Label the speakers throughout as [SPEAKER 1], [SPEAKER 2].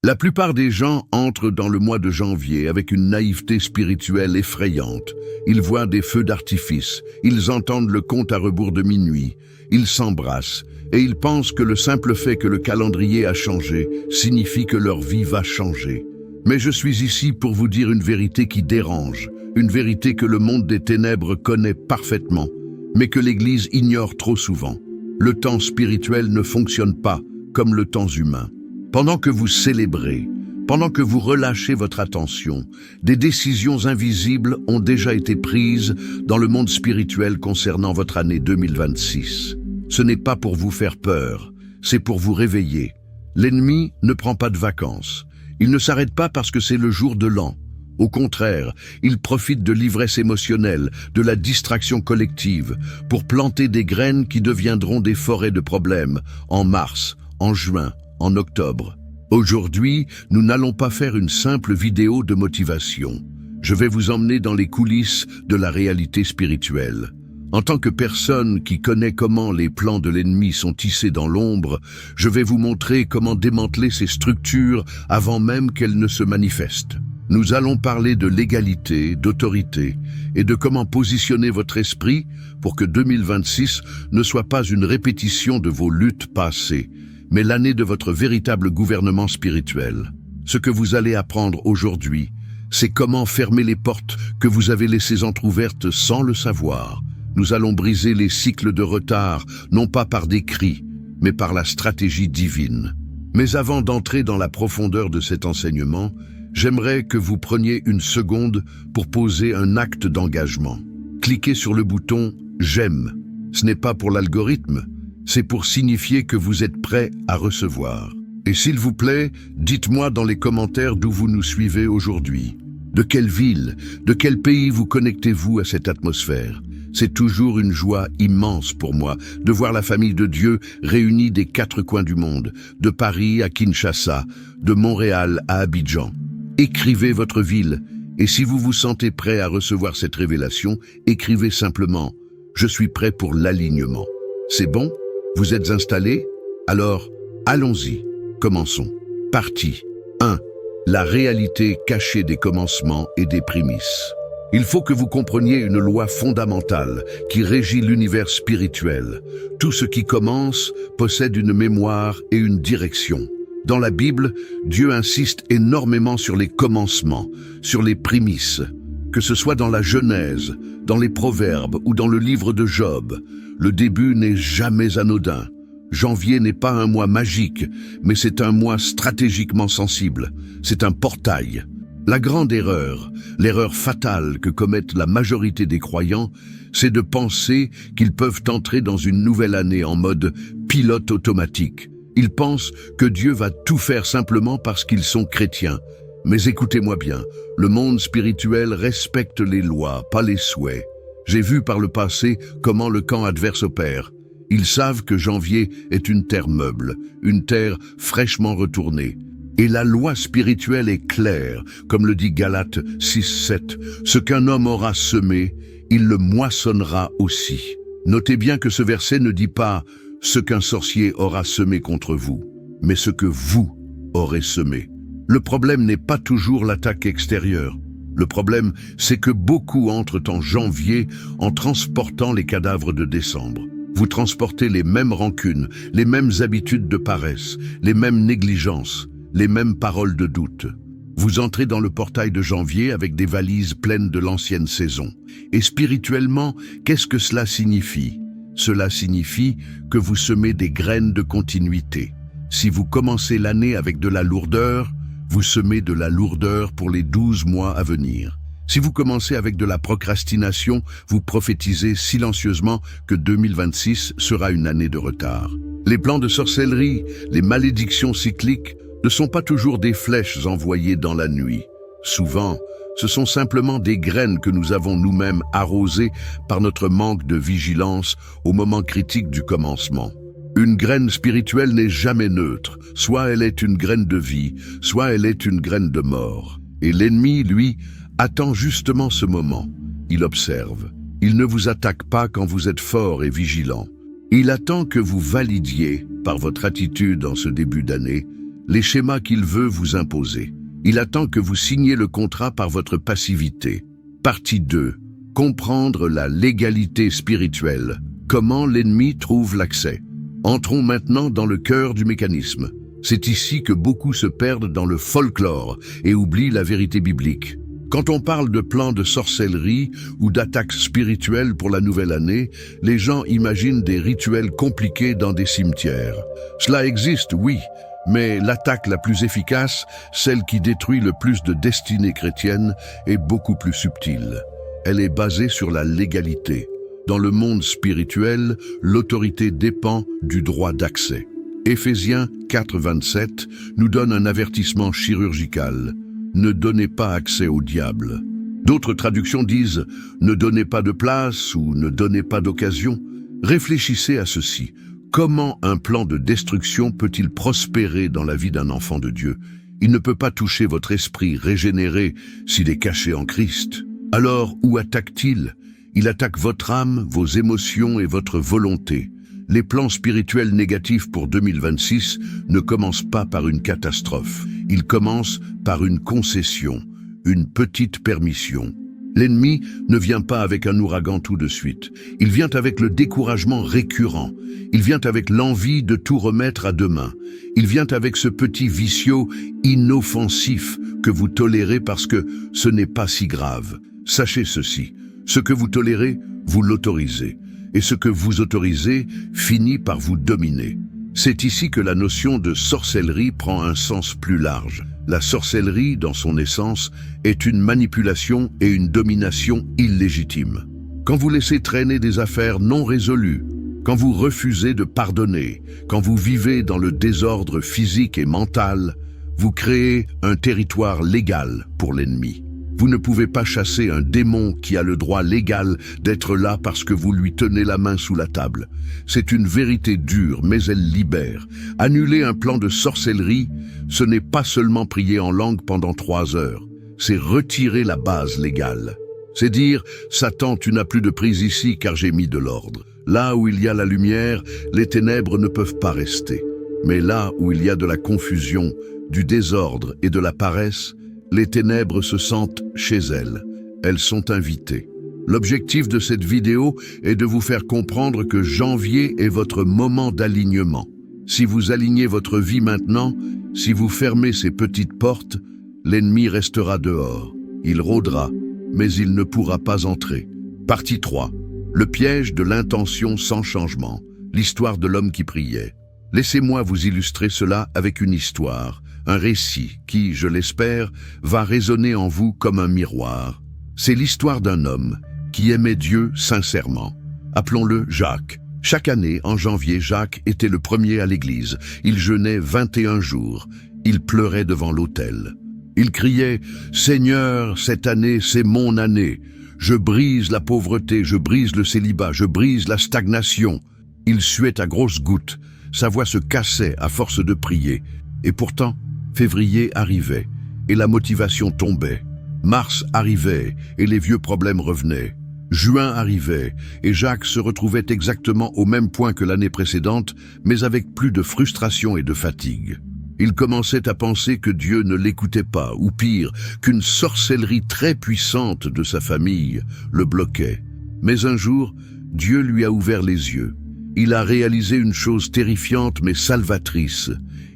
[SPEAKER 1] La plupart des gens entrent dans le mois de janvier avec une naïveté spirituelle effrayante. Ils voient des feux d'artifice, ils entendent le compte à rebours de minuit, ils s'embrassent et ils pensent que le simple fait que le calendrier a changé signifie que leur vie va changer. Mais je suis ici pour vous dire une vérité qui dérange, une vérité que le monde des ténèbres connaît parfaitement, mais que l'Église ignore trop souvent. Le temps spirituel ne fonctionne pas comme le temps humain. Pendant que vous célébrez, pendant que vous relâchez votre attention, des décisions invisibles ont déjà été prises dans le monde spirituel concernant votre année 2026. Ce n'est pas pour vous faire peur, c'est pour vous réveiller. L'ennemi ne prend pas de vacances. Il ne s'arrête pas parce que c'est le jour de l'an. Au contraire, il profite de l'ivresse émotionnelle, de la distraction collective, pour planter des graines qui deviendront des forêts de problèmes en mars, en juin, en octobre. Aujourd'hui, nous n'allons pas faire une simple vidéo de motivation. Je vais vous emmener dans les coulisses de la réalité spirituelle. En tant que personne qui connaît comment les plans de l'ennemi sont tissés dans l'ombre, je vais vous montrer comment démanteler ces structures avant même qu'elles ne se manifestent. Nous allons parler de légalité, d'autorité et de comment positionner votre esprit pour que 2026 ne soit pas une répétition de vos luttes passées, mais l'année de votre véritable gouvernement spirituel. Ce que vous allez apprendre aujourd'hui, c'est comment fermer les portes que vous avez laissées entr'ouvertes sans le savoir. Nous allons briser les cycles de retard, non pas par des cris, mais par la stratégie divine. Mais avant d'entrer dans la profondeur de cet enseignement, j'aimerais que vous preniez une seconde pour poser un acte d'engagement. Cliquez sur le bouton « J'aime ». Ce n'est pas pour l'algorithme, c'est pour signifier que vous êtes prêt à recevoir. Et s'il vous plaît, dites-moi dans les commentaires d'où vous nous suivez aujourd'hui. De quelle ville, de quel pays vous connectez-vous à cette atmosphère? C'est toujours une joie immense pour moi de voir la famille de Dieu réunie des 4 coins du monde, de Paris à Kinshasa, de Montréal à Abidjan. Écrivez votre ville, et si vous vous sentez prêt à recevoir cette révélation, écrivez simplement « Je suis prêt pour l'alignement ». C'est bon? Vous êtes installés? Alors, allons-y. Commençons. Partie 1. La réalité cachée des commencements et des prémices. Il faut que vous compreniez une loi fondamentale qui régit l'univers spirituel. Tout ce qui commence possède une mémoire et une direction. Dans la Bible, Dieu insiste énormément sur les commencements, sur les prémices. Que ce soit dans la Genèse, dans les Proverbes ou dans le livre de Job, le début n'est jamais anodin. Janvier n'est pas un mois magique, mais c'est un mois stratégiquement sensible. C'est un portail. La grande erreur, l'erreur fatale que commettent la majorité des croyants, c'est de penser qu'ils peuvent entrer dans une nouvelle année en mode pilote automatique. Ils pensent que Dieu va tout faire simplement parce qu'ils sont chrétiens. Mais écoutez-moi bien, le monde spirituel respecte les lois, pas les souhaits. J'ai vu par le passé comment le camp adverse opère. Ils savent que janvier est une terre meuble, une terre fraîchement retournée. Et la loi spirituelle est claire, comme le dit Galates 6:7. Ce qu'un homme aura semé, il le moissonnera aussi. Notez bien que ce verset ne dit pas « ce qu'un sorcier aura semé contre vous », mais ce que vous aurez semé. Le problème n'est pas toujours l'attaque extérieure. Le problème, c'est que beaucoup entrent en janvier en transportant les cadavres de décembre. Vous transportez les mêmes rancunes, les mêmes habitudes de paresse, les mêmes négligences, les mêmes paroles de doute. Vous entrez dans le portail de janvier avec des valises pleines de l'ancienne saison. Et spirituellement, qu'est-ce que cela signifie? Cela signifie que vous semez des graines de continuité. Si vous commencez l'année avec de la lourdeur, vous semez de la lourdeur pour les 12 mois à venir. Si vous commencez avec de la procrastination, vous prophétisez silencieusement que 2026 sera une année de retard. Les plans de sorcellerie, les malédictions cycliques ne sont pas toujours des flèches envoyées dans la nuit. Souvent, ce sont simplement des graines que nous avons nous-mêmes arrosées par notre manque de vigilance au moment critique du commencement. Une graine spirituelle n'est jamais neutre. Soit elle est une graine de vie, soit elle est une graine de mort. Et l'ennemi, lui, attend justement ce moment. Il observe. Il ne vous attaque pas quand vous êtes fort et vigilant. Il attend que vous validiez, par votre attitude en ce début d'année, les schémas qu'il veut vous imposer. Il attend que vous signiez le contrat par votre passivité. Partie 2. Comprendre la légalité spirituelle. Comment l'ennemi trouve l'accès. Entrons maintenant dans le cœur du mécanisme. C'est ici que beaucoup se perdent dans le folklore et oublient la vérité biblique. Quand on parle de plans de sorcellerie ou d'attaques spirituelles pour la nouvelle année, les gens imaginent des rituels compliqués dans des cimetières. Cela existe, oui, mais l'attaque la plus efficace, celle qui détruit le plus de destinées chrétiennes, est beaucoup plus subtile. Elle est basée sur la légalité. Dans le monde spirituel, l'autorité dépend du droit d'accès. Éphésiens 4:27 nous donne un avertissement chirurgical. Ne donnez pas accès au diable. D'autres traductions disent « ne donnez pas de place » ou « ne donnez pas d'occasion ». Réfléchissez à ceci. Comment un plan de destruction peut-il prospérer dans la vie d'un enfant de Dieu? Il ne peut pas toucher votre esprit régénéré s'il est caché en Christ. Alors, où attaque-t-il? Il attaque votre âme, vos émotions et votre volonté. Les plans spirituels négatifs pour 2026 ne commencent pas par une catastrophe. Ils commencent par une concession, une petite permission. L'ennemi ne vient pas avec un ouragan tout de suite. Il vient avec le découragement récurrent. Il vient avec l'envie de tout remettre à demain. Il vient avec ce petit vicieux inoffensif que vous tolérez parce que ce n'est pas si grave. Sachez ceci, ce que vous tolérez, vous l'autorisez. Et ce que vous autorisez finit par vous dominer. C'est ici que la notion de sorcellerie prend un sens plus large. La sorcellerie, dans son essence, est une manipulation et une domination illégitime. Quand vous laissez traîner des affaires non résolues, quand vous refusez de pardonner, quand vous vivez dans le désordre physique et mental, vous créez un territoire légal pour l'ennemi. Vous ne pouvez pas chasser un démon qui a le droit légal d'être là parce que vous lui tenez la main sous la table. C'est une vérité dure, mais elle libère. Annuler un plan de sorcellerie, ce n'est pas seulement prier en langue pendant 3 heures. C'est retirer la base légale. C'est dire, Satan, tu n'as plus de prise ici car j'ai mis de l'ordre. Là où il y a la lumière, les ténèbres ne peuvent pas rester. Mais là où il y a de la confusion, du désordre et de la paresse, les ténèbres se sentent chez elles. Elles sont invitées. L'objectif de cette vidéo est de vous faire comprendre que janvier est votre moment d'alignement. Si vous alignez votre vie maintenant, si vous fermez ces petites portes, l'ennemi restera dehors. Il rôdera, mais il ne pourra pas entrer. Partie 3. Le piège de l'intention sans changement. L'histoire de l'homme qui priait. Laissez-moi vous illustrer cela avec une histoire. Un récit qui, je l'espère, va résonner en vous comme un miroir. C'est l'histoire d'un homme qui aimait Dieu sincèrement. Appelons-le Jacques. Chaque année, en janvier, Jacques était le premier à l'église. Il jeûnait 21 jours. Il pleurait devant l'autel. Il criait « Seigneur, cette année, c'est mon année. Je brise la pauvreté, je brise le célibat, je brise la stagnation. » Il suait à grosses gouttes. Sa voix se cassait à force de prier. Et pourtant, février arrivait, et la motivation tombait. Mars arrivait, et les vieux problèmes revenaient. Juin arrivait, et Jacques se retrouvait exactement au même point que l'année précédente, mais avec plus de frustration et de fatigue. Il commençait à penser que Dieu ne l'écoutait pas, ou pire, qu'une sorcellerie très puissante de sa famille le bloquait. Mais un jour, Dieu lui a ouvert les yeux. Il a réalisé une chose terrifiante mais salvatrice.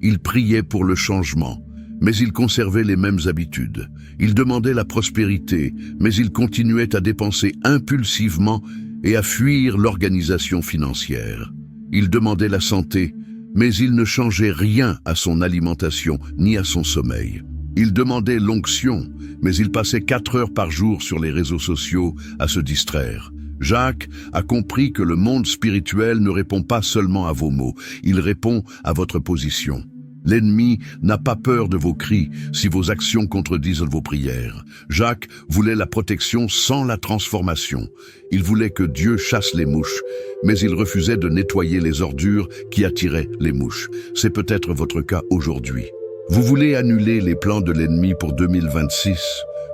[SPEAKER 1] Il priait pour le changement, mais il conservait les mêmes habitudes. Il demandait la prospérité, mais il continuait à dépenser impulsivement et à fuir l'organisation financière. Il demandait la santé, mais il ne changeait rien à son alimentation ni à son sommeil. Il demandait l'onction, mais il passait 4 heures par jour sur les réseaux sociaux à se distraire. Jacques a compris que le monde spirituel ne répond pas seulement à vos mots, il répond à votre position. L'ennemi n'a pas peur de vos cris si vos actions contredisent vos prières. Jacques voulait la protection sans la transformation. Il voulait que Dieu chasse les mouches, mais il refusait de nettoyer les ordures qui attiraient les mouches. C'est peut-être votre cas aujourd'hui. Vous voulez annuler les plans de l'ennemi pour 2026 ?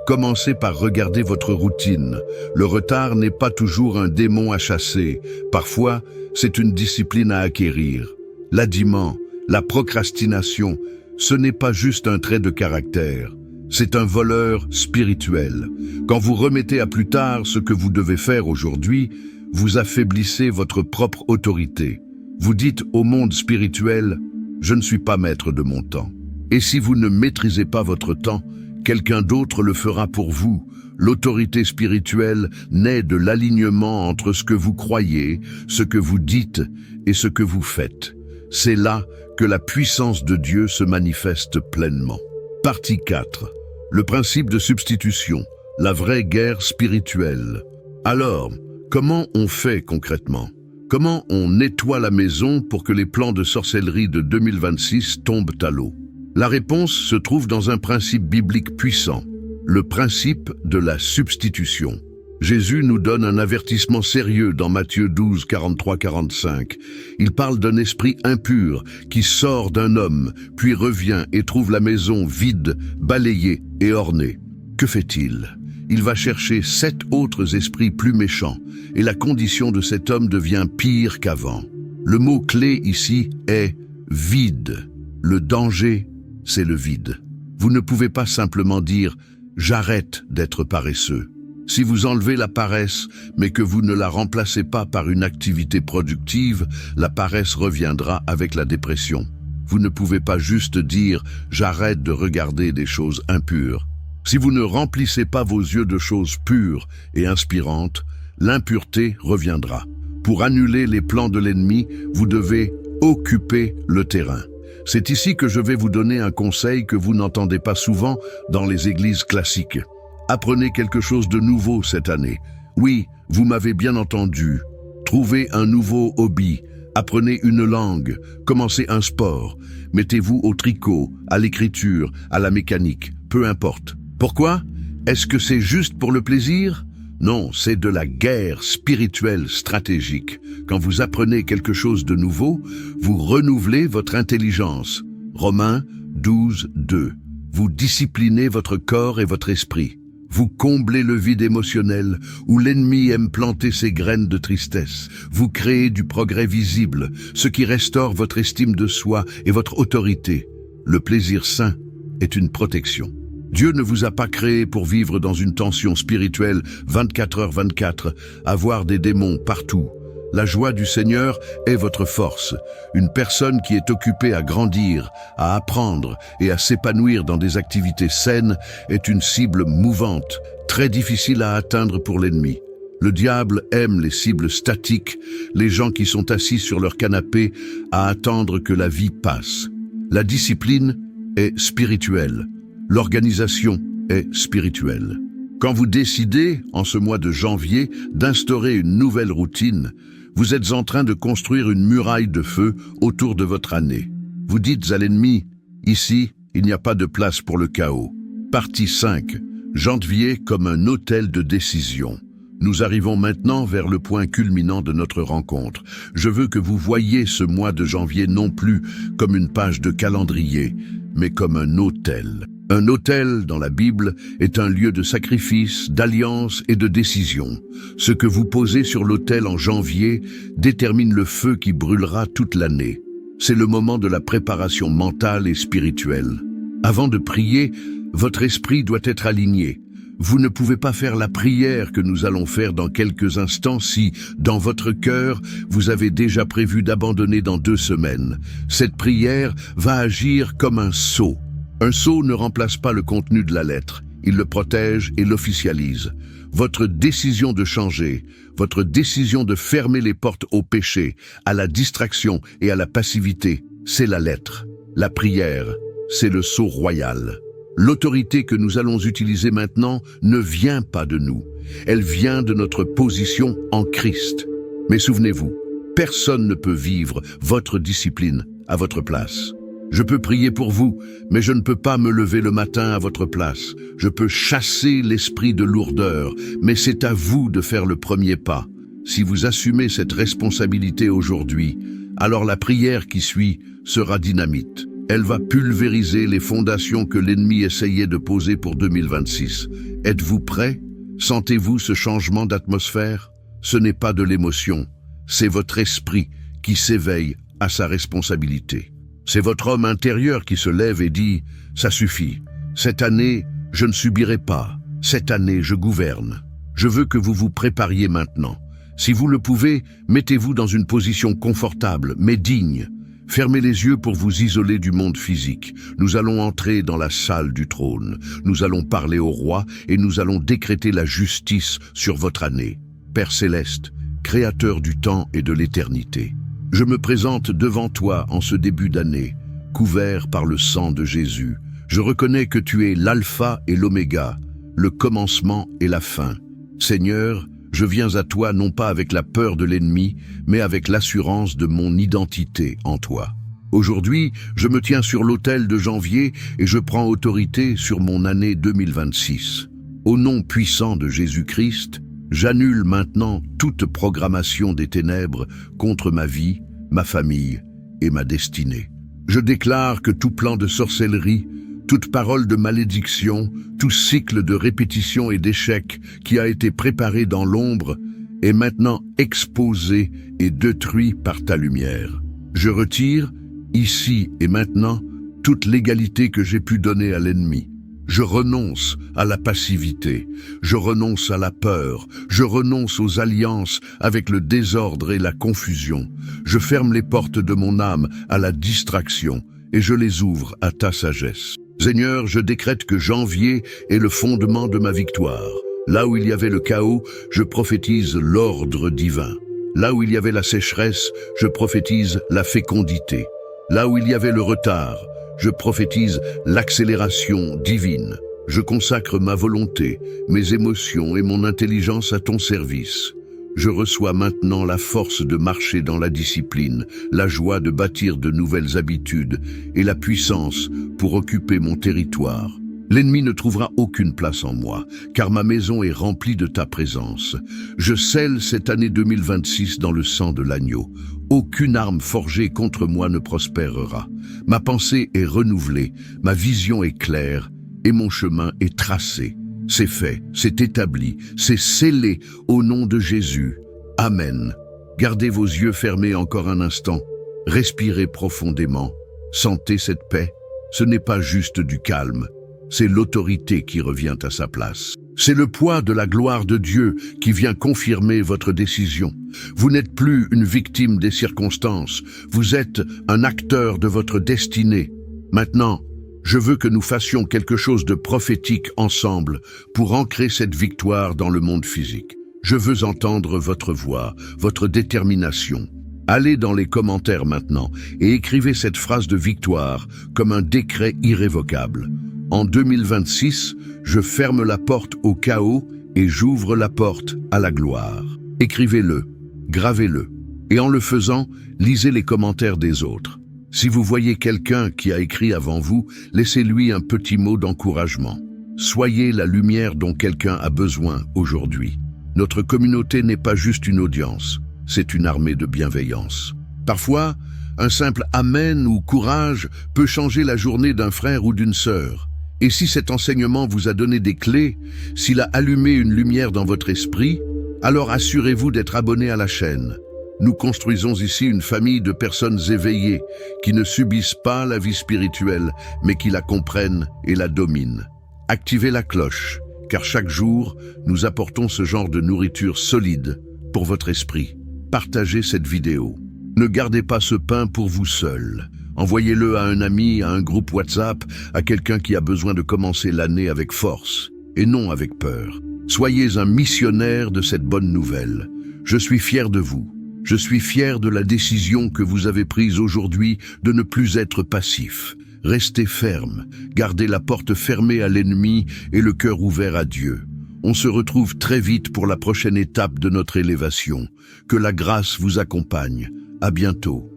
[SPEAKER 1] Commencez par regarder votre routine. Le retard n'est pas toujours un démon à chasser. Parfois, c'est une discipline à acquérir. L'adiment, la procrastination, Ce n'est pas juste un trait de caractère, c'est un voleur spirituel. Quand vous remettez à plus tard ce que vous devez faire aujourd'hui, vous affaiblissez votre propre autorité. Vous dites au monde spirituel, « Je ne suis pas maître de mon temps ». Et si vous ne maîtrisez pas votre temps, quelqu'un d'autre le fera pour vous. L'autorité spirituelle naît de l'alignement entre ce que vous croyez, ce que vous dites et ce que vous faites. C'est là que la puissance de Dieu se manifeste pleinement. Partie 4. Le principe de substitution, la vraie guerre spirituelle. Alors, comment on fait concrètement? Comment on nettoie la maison pour que les plans de sorcellerie de 2026 tombent à l'eau? La réponse se trouve dans un principe biblique puissant, le principe de la substitution. Jésus nous donne un avertissement sérieux dans Matthieu 12, 43-45. Il parle d'un esprit impur qui sort d'un homme, puis revient et trouve la maison vide, balayée et ornée. Que fait-il? Il va chercher 7 autres esprits plus méchants, et la condition de cet homme devient pire qu'avant. Le mot clé ici est « vide ». Le danger, c'est le vide. Vous ne pouvez pas simplement dire « j'arrête d'être paresseux ». Si vous enlevez la paresse, mais que vous ne la remplacez pas par une activité productive, la paresse reviendra avec la dépression. Vous ne pouvez pas juste dire « j'arrête de regarder des choses impures ». Si vous ne remplissez pas vos yeux de choses pures et inspirantes, l'impureté reviendra. Pour annuler les plans de l'ennemi, vous devez occuper le terrain. C'est ici que je vais vous donner un conseil que vous n'entendez pas souvent dans les églises classiques. Apprenez quelque chose de nouveau cette année. Oui, vous m'avez bien entendu. Trouvez un nouveau hobby, apprenez une langue, commencez un sport, mettez-vous au tricot, à l'écriture, à la mécanique, peu importe. Pourquoi? Est-ce que c'est juste pour le plaisir? Non, c'est de la guerre spirituelle stratégique. Quand vous apprenez quelque chose de nouveau, vous renouvelez votre intelligence. Romains 12, 2. Vous disciplinez votre corps et votre esprit. Vous comblez le vide émotionnel où l'ennemi aime planter ses graines de tristesse. Vous créez du progrès visible, ce qui restaure votre estime de soi et votre autorité. Le plaisir sain est une protection. Dieu ne vous a pas créé pour vivre dans une tension spirituelle 24h24, avoir des démons partout. La joie du Seigneur est votre force. Une personne qui est occupée à grandir, à apprendre et à s'épanouir dans des activités saines est une cible mouvante, très difficile à atteindre pour l'ennemi. Le diable aime les cibles statiques, les gens qui sont assis sur leur canapé à attendre que la vie passe. La discipline est spirituelle. L'organisation est spirituelle. Quand vous décidez, en ce mois de janvier, d'instaurer une nouvelle routine, vous êtes en train de construire une muraille de feu autour de votre année. Vous dites à l'ennemi, ici, il n'y a pas de place pour le chaos. Partie 5. Janvier comme un hôtel de décision. Nous arrivons maintenant vers le point culminant de notre rencontre. Je veux que vous voyiez ce mois de janvier non plus comme une page de calendrier, mais comme un hôtel. Un autel, dans la Bible, est un lieu de sacrifice, d'alliance et de décision. Ce que vous posez sur l'autel en janvier détermine le feu qui brûlera toute l'année. C'est le moment de la préparation mentale et spirituelle. Avant de prier, votre esprit doit être aligné. Vous ne pouvez pas faire la prière que nous allons faire dans quelques instants si, dans votre cœur, vous avez déjà prévu d'abandonner dans 2 semaines. Cette prière va agir comme un sceau. Un sceau ne remplace pas le contenu de la lettre, il le protège et l'officialise. Votre décision de changer, votre décision de fermer les portes au péché, à la distraction et à la passivité, c'est la lettre. La prière, c'est le sceau royal. L'autorité que nous allons utiliser maintenant ne vient pas de nous, elle vient de notre position en Christ. Mais souvenez-vous, personne ne peut vivre votre discipline à votre place. Je peux prier pour vous, mais je ne peux pas me lever le matin à votre place. Je peux chasser l'esprit de lourdeur, mais c'est à vous de faire le premier pas. Si vous assumez cette responsabilité aujourd'hui, alors la prière qui suit sera dynamite. Elle va pulvériser les fondations que l'ennemi essayait de poser pour 2026. Êtes-vous prêt? Sentez-vous ce changement d'atmosphère? Ce n'est pas de l'émotion, c'est votre esprit qui s'éveille à sa responsabilité. C'est votre homme intérieur qui se lève et dit « Ça suffit. Cette année, je ne subirai pas. Cette année, je gouverne. » Je veux que vous vous prépariez maintenant. Si vous le pouvez, mettez-vous dans une position confortable, mais digne. Fermez les yeux pour vous isoler du monde physique. Nous allons entrer dans la salle du trône. Nous allons parler au roi et nous allons décréter la justice sur votre année. Père céleste, créateur du temps et de l'éternité, je me présente devant toi en ce début d'année, couvert par le sang de Jésus. Je reconnais que tu es l'alpha et l'oméga, le commencement et la fin. Seigneur, je viens à toi non pas avec la peur de l'ennemi, mais avec l'assurance de mon identité en toi. Aujourd'hui, je me tiens sur l'autel de janvier et je prends autorité sur mon année 2026. Au nom puissant de Jésus-Christ, j'annule maintenant toute programmation des ténèbres contre ma vie, ma famille et ma destinée. Je déclare que tout plan de sorcellerie, toute parole de malédiction, tout cycle de répétition et d'échec qui a été préparé dans l'ombre est maintenant exposé et détruit par ta lumière. Je retire, ici et maintenant, toute l'égalité que j'ai pu donner à l'ennemi. Je renonce à la passivité, je renonce à la peur, je renonce aux alliances avec le désordre et la confusion. Je ferme les portes de mon âme à la distraction et je les ouvre à ta sagesse. Seigneur, je décrète que janvier est le fondement de ma victoire. Là où il y avait le chaos, je prophétise l'ordre divin. Là où il y avait la sécheresse, je prophétise la fécondité. Là où il y avait le retard, je prophétise l'accélération divine. Je consacre ma volonté, mes émotions et mon intelligence à ton service. Je reçois maintenant la force de marcher dans la discipline, la joie de bâtir de nouvelles habitudes et la puissance pour occuper mon territoire. L'ennemi ne trouvera aucune place en moi, car ma maison est remplie de ta présence. Je scelle cette année 2026 dans le sang de l'agneau. Aucune arme forgée contre moi ne prospérera. Ma pensée est renouvelée, ma vision est claire et mon chemin est tracé. C'est fait, c'est établi, c'est scellé au nom de Jésus. Amen. Gardez vos yeux fermés encore un instant. Respirez profondément. Sentez cette paix. Ce n'est pas juste du calme. C'est l'autorité qui revient à sa place. C'est le poids de la gloire de Dieu qui vient confirmer votre décision. Vous n'êtes plus une victime des circonstances. Vous êtes un acteur de votre destinée. Maintenant, je veux que nous fassions quelque chose de prophétique ensemble pour ancrer cette victoire dans le monde physique. Je veux entendre votre voix, votre détermination. Allez dans les commentaires maintenant et écrivez cette phrase de victoire comme un décret irrévocable. En 2026, je ferme la porte au chaos et j'ouvre la porte à la gloire. Écrivez-le, gravez-le, et en le faisant, lisez les commentaires des autres. Si vous voyez quelqu'un qui a écrit avant vous, laissez-lui un petit mot d'encouragement. Soyez la lumière dont quelqu'un a besoin aujourd'hui. Notre communauté n'est pas juste une audience, c'est une armée de bienveillance. Parfois, un simple « Amen » ou « Courage » peut changer la journée d'un frère ou d'une sœur. Et si cet enseignement vous a donné des clés, s'il a allumé une lumière dans votre esprit, alors assurez-vous d'être abonné à la chaîne. Nous construisons ici une famille de personnes éveillées qui ne subissent pas la vie spirituelle, mais qui la comprennent et la dominent. Activez la cloche, car chaque jour, nous apportons ce genre de nourriture solide pour votre esprit. Partagez cette vidéo. Ne gardez pas ce pain pour vous seul. Envoyez-le à un ami, à un groupe WhatsApp, à quelqu'un qui a besoin de commencer l'année avec force et non avec peur. Soyez un missionnaire de cette bonne nouvelle. Je suis fier de vous. Je suis fier de la décision que vous avez prise aujourd'hui de ne plus être passif. Restez ferme, gardez la porte fermée à l'ennemi et le cœur ouvert à Dieu. On se retrouve très vite pour la prochaine étape de notre élévation. Que la grâce vous accompagne. À bientôt.